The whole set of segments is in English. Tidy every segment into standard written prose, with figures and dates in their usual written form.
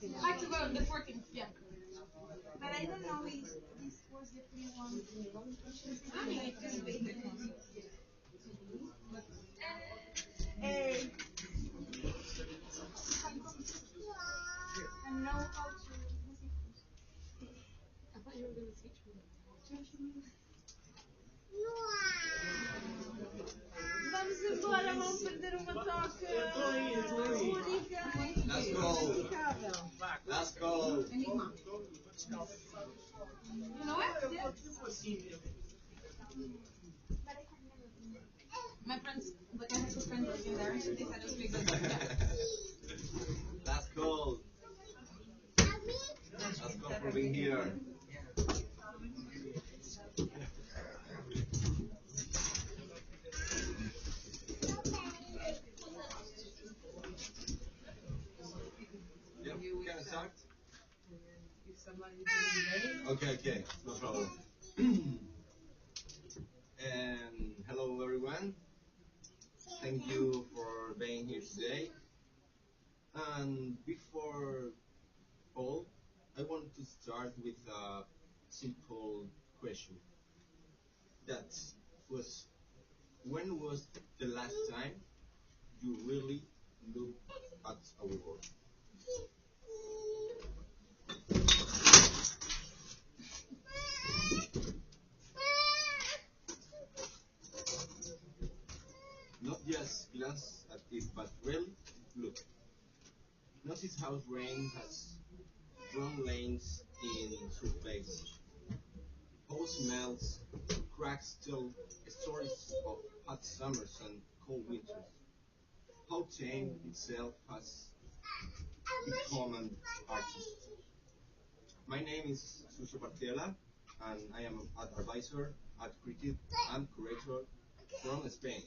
October the 14th, yeah. But I don't know if this was the pre-one. I know how to. I thought you were going to teach me. Vamos embora, vamos perder uma toca única Let's go. impecável. Let's go. You know what? Yeah. My friends, like I have some friends working there, and they said it was big. That's cool. Let's go for being here. Yeah, can I start? Okay, no problem. And hello everyone. Thank you for being here today. And before all, I want to start with a simple question. That was, when was the last time you really looked at a word? Not just glance at it, but really look. Notice how rain has drawn lanes in surface. How smells, cracks tell stories of hot summers and cold winters. How time itself has become an artist. My name is Suso Bartela, and I am an advisor, art critic, and curator from Spain,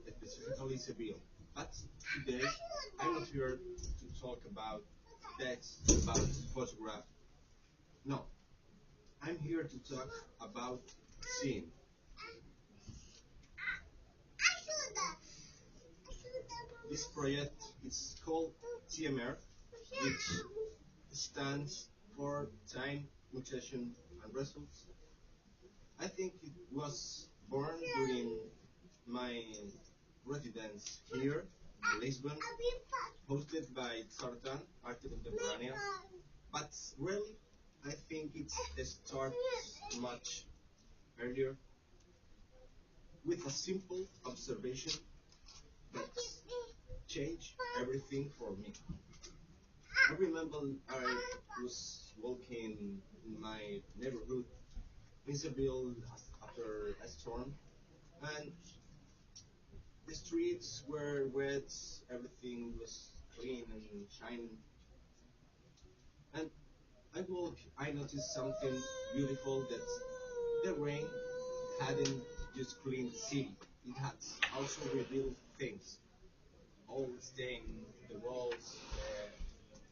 specifically Seville. But today, I'm not here to talk about text, about photograph. No, I'm here to talk about seeing. This project is called TMR, which stands for Time, Mutation, and Results. I think it was born during my residence here in Lisbon, hosted by Sartan, Arte Contemporánea. But really, I think it starts much earlier with a simple observation that changed everything for me. I remember I was walking in my neighborhood in Seville after a storm, and the streets were wet, everything was clean and shining. And I noticed something beautiful, that the rain hadn't just cleaned the city, it had also revealed things, all stained the walls,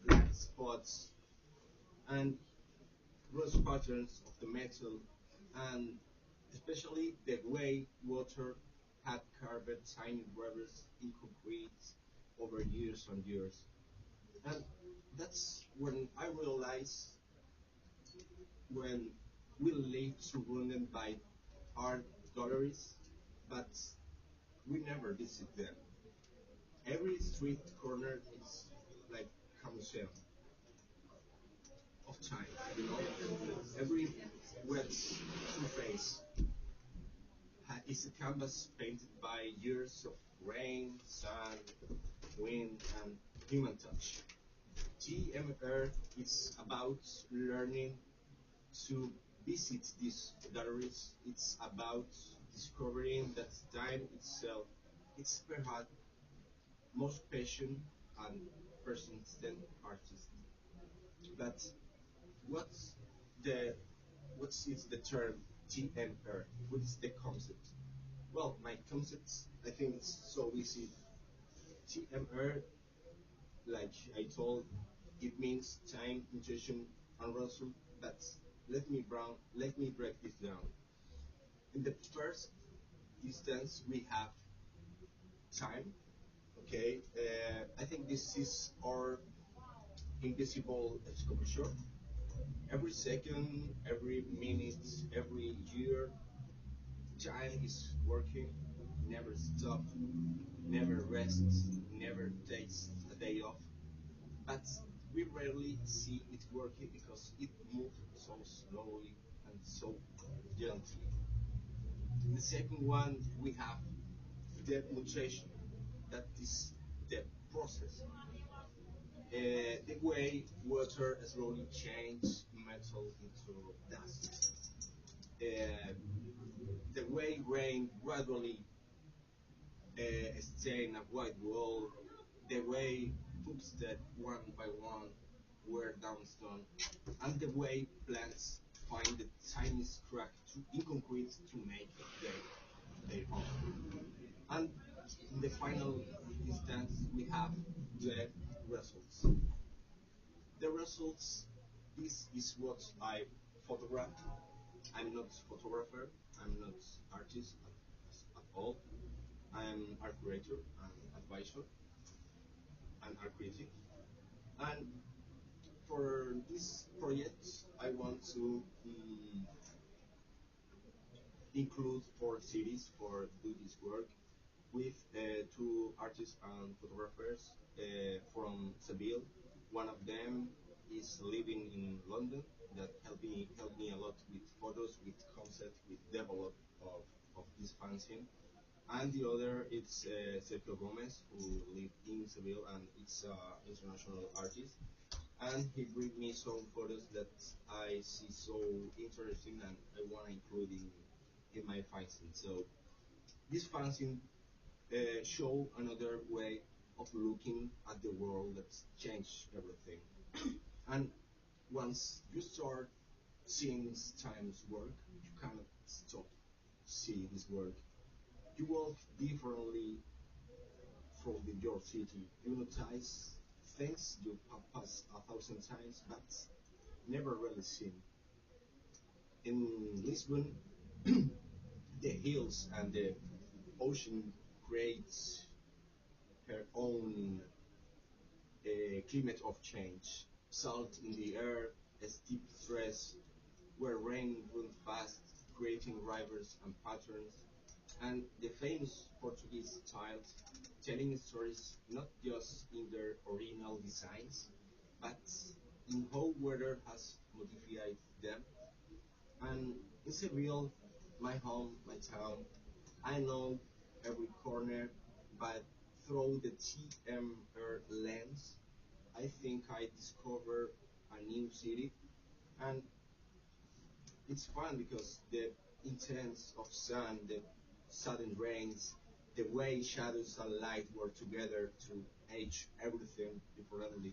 black spots, and rust patterns of the metal, and especially the way water had carved tiny rivers in concrete over years and years. And that's when I realized, when we live surrounded by art galleries, but we never visit them. Every street corner is like a museum of time, you know. Every wet surface is a canvas painted by years of rain, sun, wind, and human touch. TMR is about learning to visit these galleries. It's about discovering that time itself is perhaps most patient and persistent artist. But what's the what is the term TMR? What is the concept? Well, my concept, I think it's so easy. TMR, like I told, it means time, intuition, and result. But let me break this down. In the first instance, we have time. Okay, I think this is our invisible sculpture. Every second, every minute, every year, time is working, never stop, never rests, never takes a day off. But we rarely see it working because it moves so slowly and so gently. The second one, we have the mutation. That is the process. The way water slowly changes metal into dust. Uh, the way rain gradually stain a white wall. The way books that one by one wear down stone. And the way plants find the tiniest crack in concrete to make their home. And in the final instance, we have the results. The results, this is what I photograph. I'm not photographer, I'm not artist at all. I'm art curator, and advisor, and art critic. And for this project, I want to include 4 cities for do this work with 2 artists and photographers from Seville. One of them is living in London that helped me a lot with photos, with concept, with develop of this fanzine. And the other is Sergio Gomez, who lives in Seville and is an international artist. And he bring me some photos that I see so interesting and I want to include in my fanzine. So this fanzine show another way of looking at the world that's changed everything. And once you start seeing time's work, you cannot stop seeing this work. You walk differently from your city. You notice things you have passed 1,000 times, but never really seen. In Lisbon, the hills and the ocean creates her own climate of change. Salt in the air, a steep stress, where rain runs fast, creating rivers and patterns, and the famous Portuguese tiles telling stories not just in their original designs, but in how weather has modified them. And in Seville, my home, my town, I know every corner, but through the TMR lens, I think I discover a new city, and it's fun because the intense of sun, the sudden rains, the way shadows and light work together to age everything differently.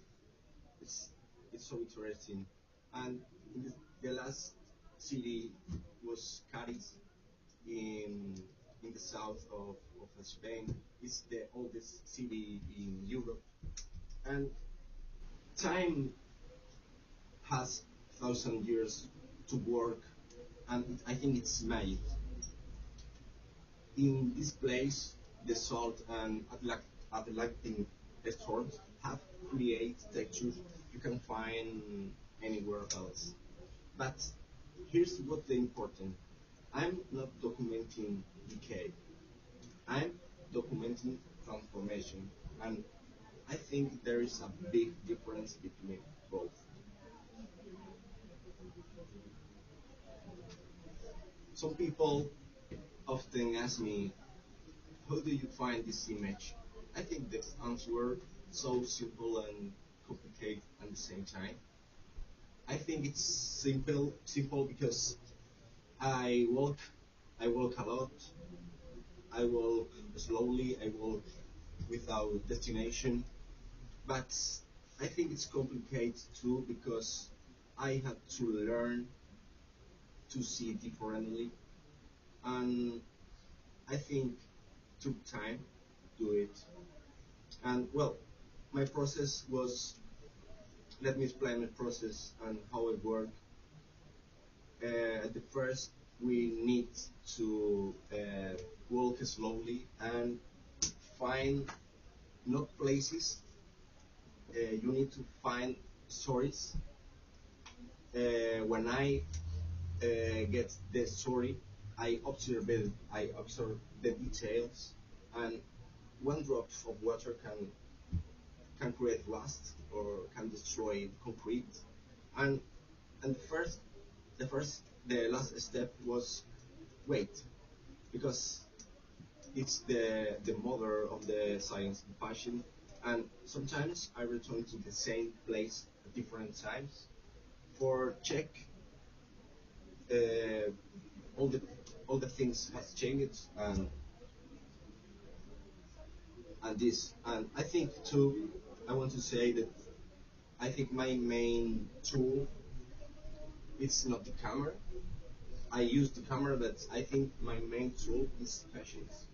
It's it's so interesting. And in the last city was Cadiz in the south of Spain. It's the oldest city in Europe, and time has 1,000 years to work, and I think it's magic. In this place, the salt and Atlantic storms have created textures you can find anywhere else. But here's what's the important. I'm not documenting decay. I'm documenting transformation. And I think there is a big difference between both. Some people often ask me, how do you find this image? I think the answer is so simple and complicated at the same time. I think it's simple because I walk, I walk a lot, I walk slowly, I walk without destination. But I think it's complicated too because I had to learn to see differently, and I think took time to do it. And well, my process was, let me explain my process and how it worked. At the first, we need to walk slowly and find not places. You need to find stories. When I get the story, I observe it, I observe the details, and one drop of water can create rust or can destroy concrete. And the last step was wait, because it's the mother of the science, the passion. And sometimes I return to the same place at different times for check all the things has changed and this. And I think too, I want to say that I think my main tool, it's not the camera. I use the camera, but I think my main tool is patience.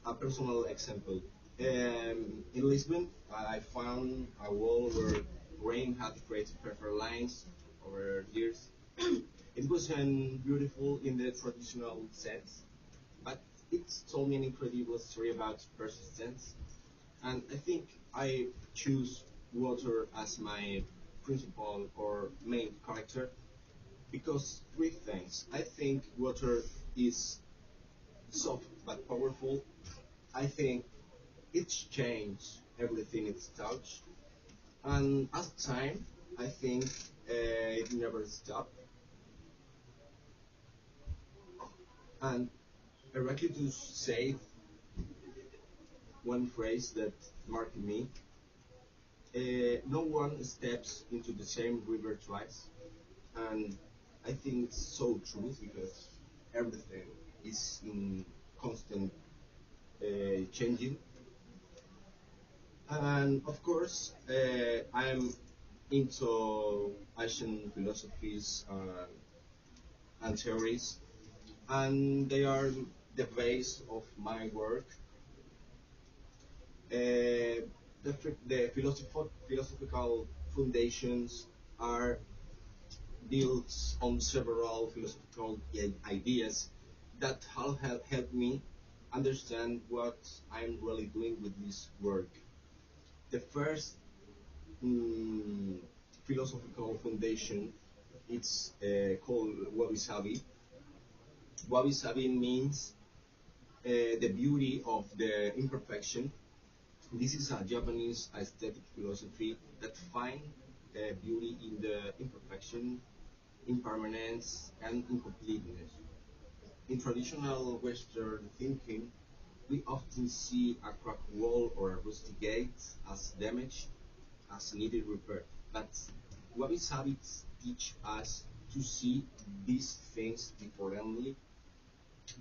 A personal example. In Lisbon, I found a wall where rain had created perfect lines over years. It wasn't beautiful in the traditional sense, but it told me an incredible story about persistence. And I think I choose water as my principal or main character because three things. I think water is soft but powerful. I think it's changed everything it's touched. And as time, I think it never stopped. And I like to say one phrase that marked me. No one steps into the same river twice. And I think it's so true because everything is in constant changing. And of course, I'm into Asian philosophies and theories, and they are the base of my work. The philosophical foundations are built on several philosophical ideas that have helped me understand what I'm really doing with this work. The first philosophical foundation, it's called wabi-sabi. Wabi-sabi means the beauty of the imperfection. This is a Japanese aesthetic philosophy that finds beauty in the imperfection, impermanence, and incompleteness. In traditional Western thinking, we often see a cracked wall or a rusty gate as damaged, as needed repair. But wabi-sabi teach us to see these things differently.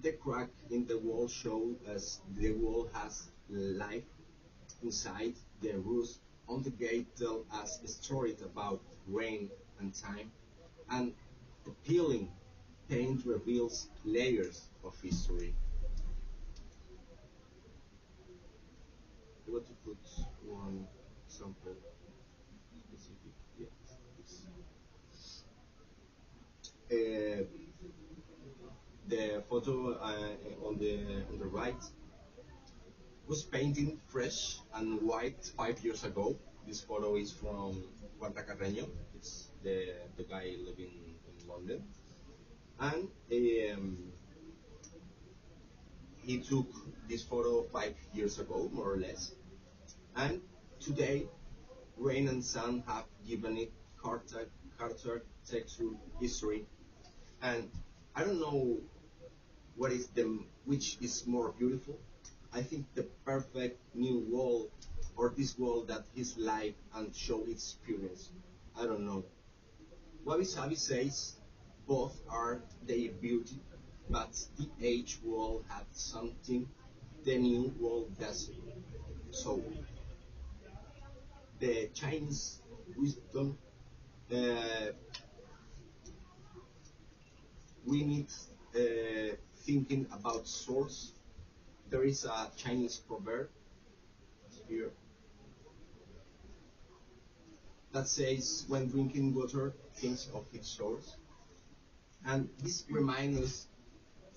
The crack in the wall shows us the wall has life inside. The rust on the gate tell us a story about rain and time. And the peeling paint reveals layers of history. I want to put one example specific. Yeah, the photo on the right was painted fresh and white 5 years ago. This photo is from Juan Carreño. It's the guy living in London, and he took this photo 5 years ago, more or less. And today, rain and sun have given it character, texture, history. And I don't know which is more beautiful. I think the perfect new wall, or this wall that is live and show its experience. I don't know. Wabi Sabi says both are their beauty, but the age wall had something the new wall doesn't. So the Chinese wisdom, uh, we need thinking about source. There is a Chinese proverb here that says, when drinking water, think of its source. And this reminds us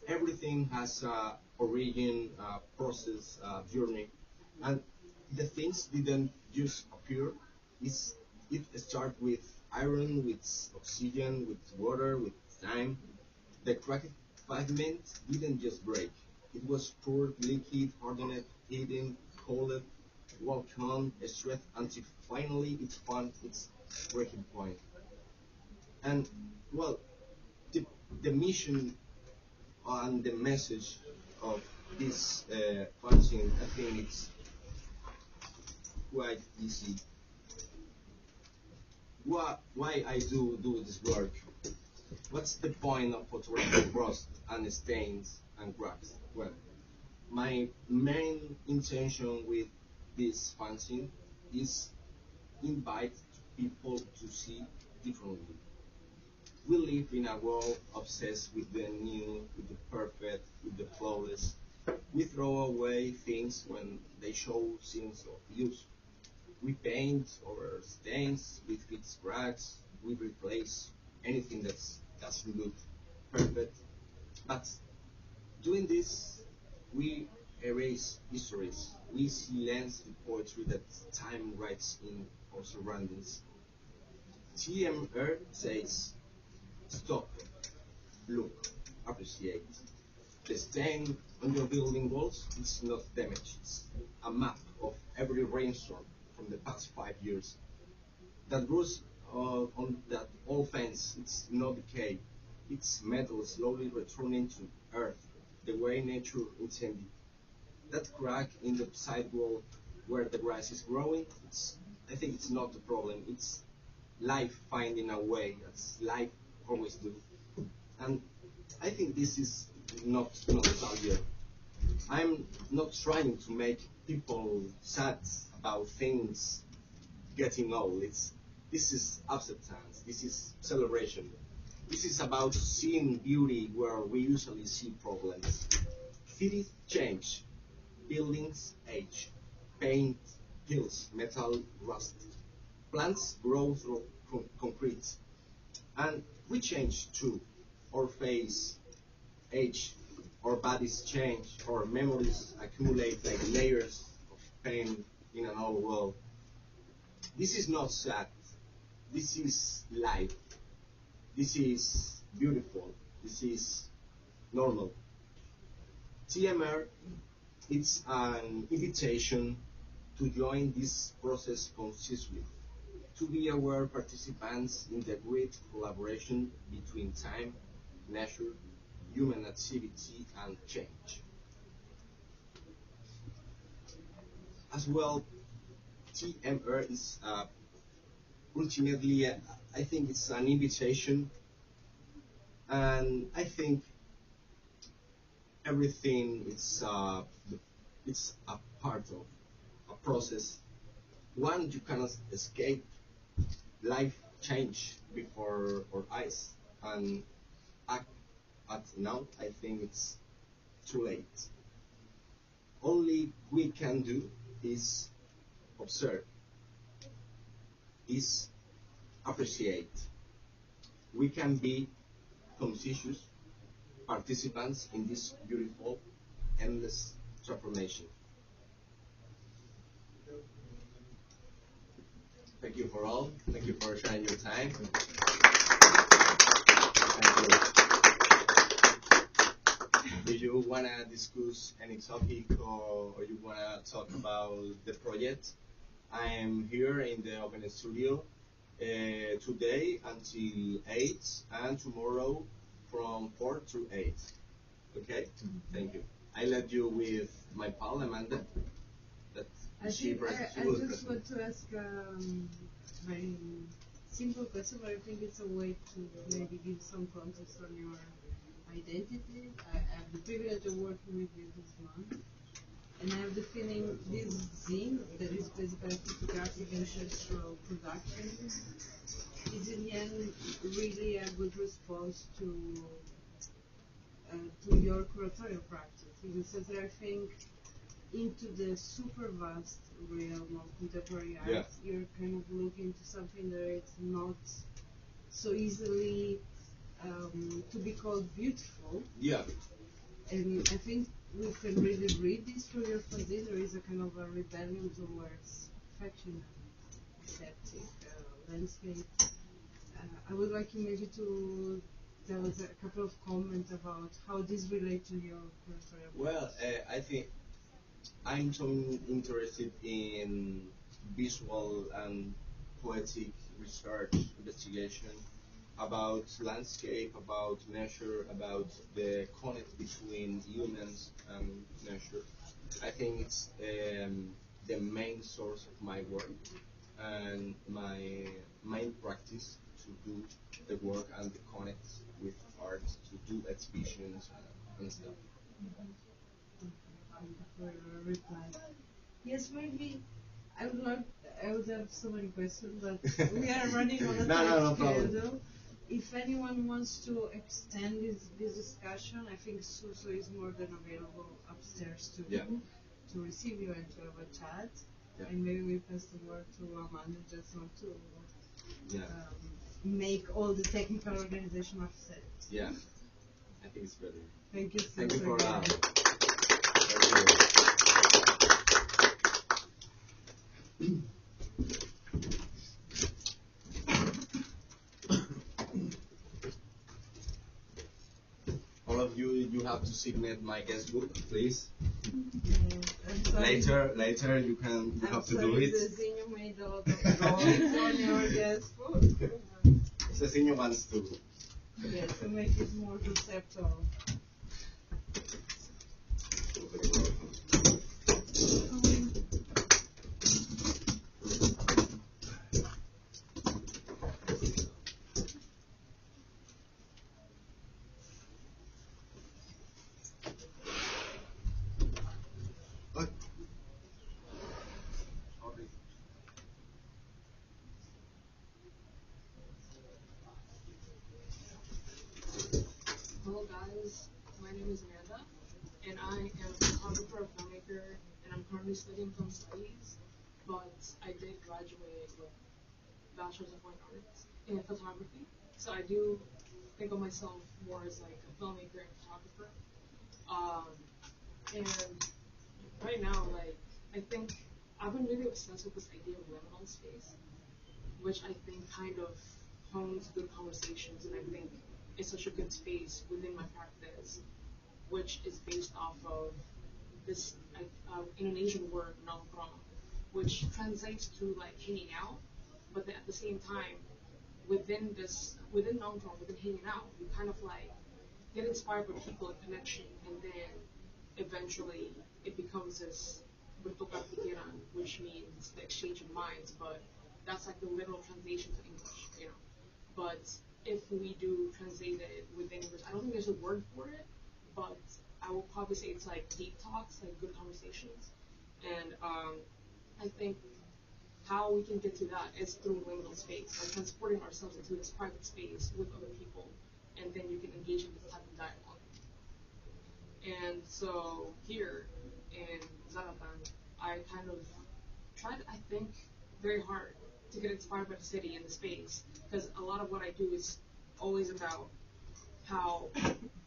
everything has a origin, process, journey. And the things didn't just appear, It's, it starts with iron, with oxygen, with water, with time. The cracked pavement didn't just break. It was poured, liquid, hardened, heated, cooled, walked on, stressed until finally it found its breaking point. And well, the mission and the message of this function, I think it's quite easy. Why I do this work? What's the point of photographing rust and stains and cracks? Well, my main intention with this function is invite people to see differently. We live in a world obsessed with the new, with the perfect, with the flawless. We throw away things when they show signs of use. We paint over stains, we fix cracks, we replace anything that doesn't look perfect. But doing this, we erase histories. We silence the poetry that time writes in our surroundings. TMR says, stop, look, appreciate. The stain on your building walls is not damage, it's a map of every rainstorm from the past 5 years. That rust on that old fence, it's not decay, it's metal slowly returning to earth, the way nature intended. That crack in the sidewall where the grass is growing, I think it's not the problem, it's life finding a way, as life always do. And I think this is not nostalgia. I'm not trying to make people sad about things getting old. This is acceptance. This is celebration. This is about seeing beauty where we usually see problems. Cities change. Buildings age. Paint peels. Metal rust. Plants grow through concrete. And we change too. Our face age. Our bodies change. Our memories accumulate like layers of pain in an old world. This is not sad. This is life. This is beautiful. This is normal. TMR, it's an invitation to join this process consciously, to be aware participants in the great collaboration between time, nature, human activity, and change. As well, TMR is ultimately, I think it's an invitation, and I think everything it's a part of a process. One, you cannot escape. Life change before our eyes, and at now, I think it's too late. Only we can do is observe, is appreciate. We can be conscious participants in this beautiful, endless transformation. Thank you for all. Thank you for sharing your time. Thank you. Do you want to discuss any topic or you want to talk about the project? I am here in the open studio today until 8 and tomorrow from 4 to 8. Okay? Thank you. I left you with my pal Amanda. I just want to ask a very simple question, but I think it's a way to maybe give some context on your identity. I have the privilege of working with you this month, and I have the feeling this zine, that is basically a photographic and gestural production, is in the end really a good response to your curatorial practice, in the sense that I think into the super vast realm of contemporary art, you're kind of looking to something that it's not so easily to be called beautiful. Yeah. And I think we can really read this through your fanzine. There is a kind of a rebellion towards perfection. static landscape. I would like you maybe to tell us a couple of comments about how this relates to your curatorial. Well, I think I'm so interested in visual and poetic research, investigation about landscape, about nature, about the connect between humans and nature. I think it's the main source of my work and my main practice to do the work and the connect with art, to do exhibitions and stuff. Thank you for your reply. Yes, maybe I would have so many questions, but we are running on a No tight problem. schedule. If anyone wants to extend this discussion, I think Suso is more than available upstairs to receive you and to have a chat. Yeah. And maybe we pass the word to Amanda just not to Yeah. make all the technical organization upset. Yeah, I think it's better. Thank you so Thank you for again. All of you, you have to sign my guest book, please. I'm sorry. Later, you have to do it. Zezinho made a lot of drawings on your guest book. Cezinho wants to. Yes, to make it more conceptual. Hello guys, my name is Amanda, and I am a photographer, a filmmaker, and I'm currently studying film studies, but I did graduate with Bachelor's of Fine Arts in photography, so I do think of myself more as like a filmmaker and photographer. And right now, like, I think I've been really obsessed with this idea of liminal space, which I think kind of hones good conversations, and I think it's such a good space within my practice, which is based off of this Indonesian word nongkrong, which translates to like hanging out, but then at the same time, within nongkrong, within hanging out, you kind of like get inspired by people and connection, and then eventually it becomes this bertukar pikiran, which means the exchange of minds, but that's like the literal translation to English, you know. But if we do translate it within English, I don't think there's a word for it, but I will probably say it's like deep talks, like good conversations. And I think how we can get to that is through liminal space, like transporting ourselves into this private space with other people, and then you can engage in this type of dialogue. And so here in Zaratan, I kind of tried, I think, very hard to get inspired by the city and the space, because a lot of what I do is always about how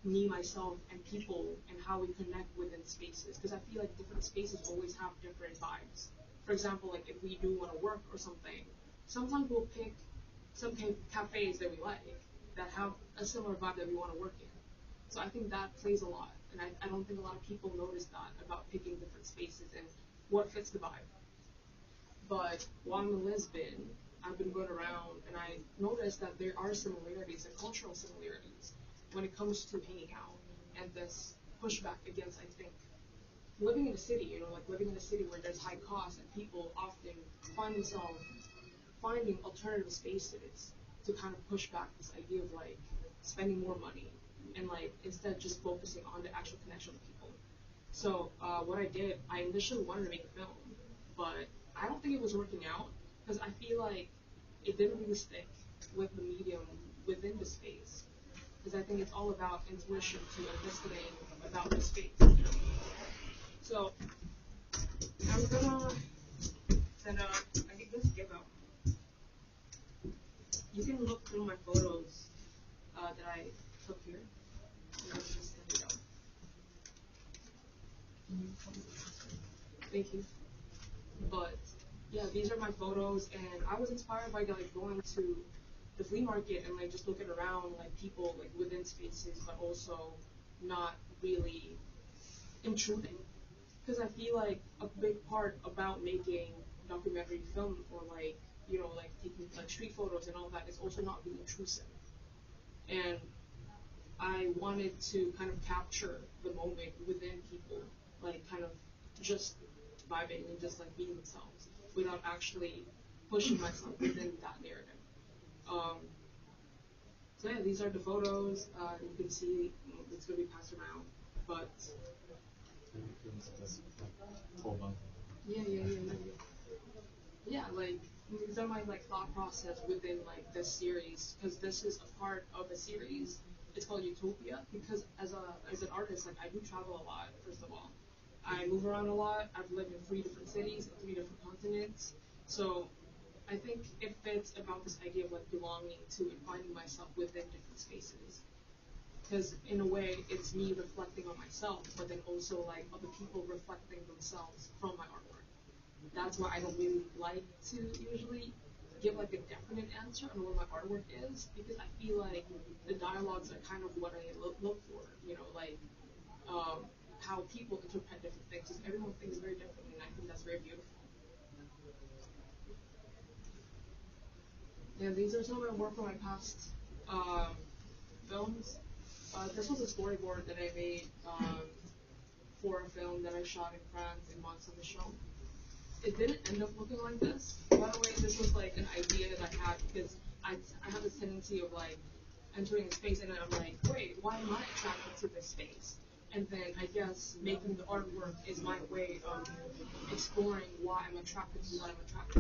me, myself, and people, and how we connect within spaces, because I feel like different spaces always have different vibes. For example, like if we do want to work or something, sometimes we'll pick some cafes that we like that have a similar vibe that we want to work in. So I think that plays a lot, and I don't think a lot of people notice that about picking different spaces and what fits the vibe. But while I'm in Lisbon, I've been going around and I noticed that there are similarities, and cultural similarities, when it comes to hanging out and this pushback against, I think, living in a city, you know, like living in a city where there's high costs and people often find themselves finding alternative spaces to kind of push back this idea of like spending more money and like instead just focusing on the actual connection with people. So what I did, I initially wanted to make a film, but I don't think it was working out because I feel like it didn't really stick with the medium within the space, because I think it's all about intuition to investigate about the space. You know? So I'm gonna set up. I think let's give up. You can look through my photos that I took here. And let's just set it up. Thank you. But yeah, these are my photos, and I was inspired by like going to the flea market and like just looking around, like people like within spaces, but also not really intruding. Because I feel like a big part about making documentary film or like, you know, like taking like street photos and all that is also not being intrusive. And I wanted to kind of capture the moment within people, like kind of just vibing and just like being themselves without actually pushing myself within that narrative. So yeah, these are the photos. You can see it's going to be passed around, but yeah, like these are my like thought process within like this series, because this is a part of a series. It's called Utopia, because as an artist, like I do travel a lot. First of all, I move around a lot. I've lived in 3 different cities, in 3 different continents. So I think it fits about this idea of like belonging to and finding myself within different spaces. Because in a way, it's me reflecting on myself, but then also like other people reflecting themselves from my artwork. That's why I don't really like to usually give like a definite answer on what my artwork is, because I feel like the dialogues are kind of what I look for, you know, like how people interpret different things, because everyone thinks very differently, and I think that's very beautiful. Yeah, these are some of my work from my past films. This was a storyboard that I made for a film that I shot in France in Mont-Saint-Michel. It didn't end up looking like this. By the way, this was like an idea that I had, because I have this tendency of like entering a space and then I'm like, wait, why am I attracted to this space? And then I guess making the artwork is my way of exploring why I'm attracted to what I'm attracted to.